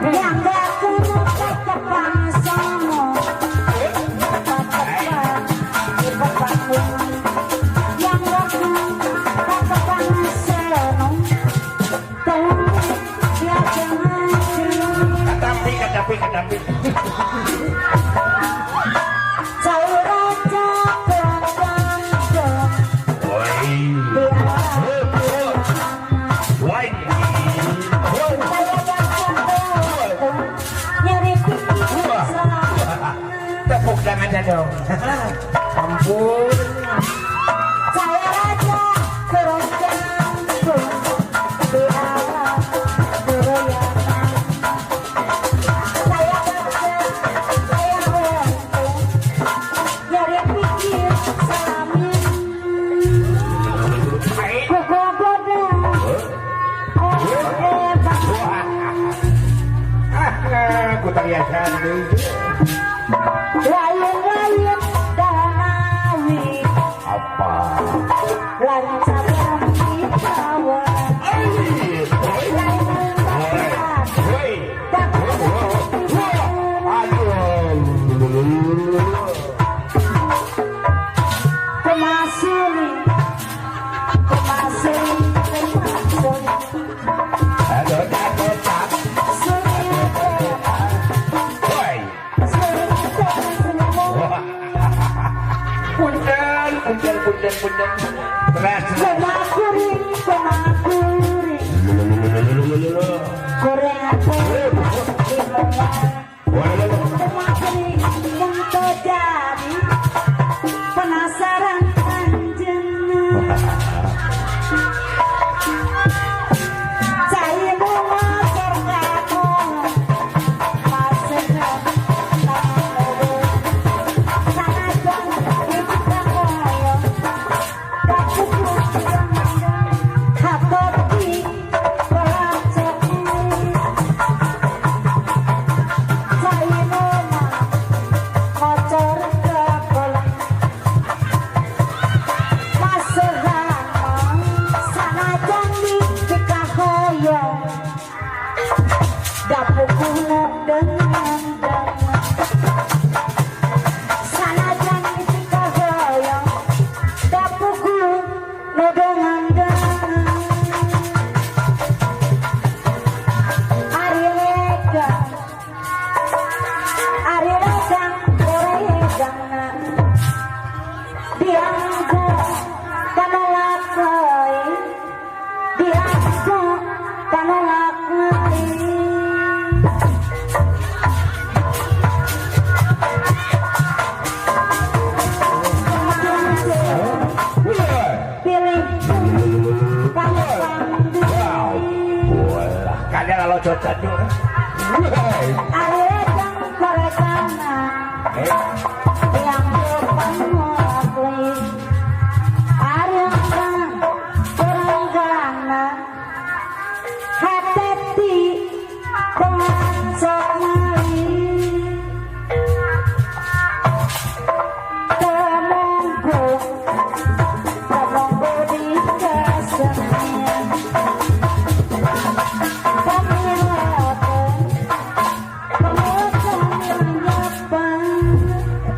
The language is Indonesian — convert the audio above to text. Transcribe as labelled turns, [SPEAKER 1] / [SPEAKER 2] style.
[SPEAKER 1] yang gak kena kecepang sama yang gak kena kecepang senong dia jangan
[SPEAKER 2] kadapi
[SPEAKER 1] jauh raja
[SPEAKER 2] tepuk tangannya dong. Ampun.
[SPEAKER 1] saya raja keroncong di alam beroyangan saya bakal saya beruntung nyari pikir salamin koko bodoh
[SPEAKER 2] Aku teriakan
[SPEAKER 1] lain-lain danawi
[SPEAKER 2] apa?
[SPEAKER 1] lancar kawan kemasuri
[SPEAKER 2] punten beras
[SPEAKER 1] kemakuri gorengan kemakuri yang terjadi penasaran anjena saya mau motor kamu masuknya sana jangan itu kamu tak cukup hati pelacak saya mau motor ke kolam masuk sana jangan dikahoyong dapur kuno dengan sana jangan dikahoyong dapur kuno dengan Ari legang gorengan dianggo kanolak dianggo kanolak pilih kamu
[SPEAKER 2] kadang kalau cocok
[SPEAKER 1] Ari legang gorengan yang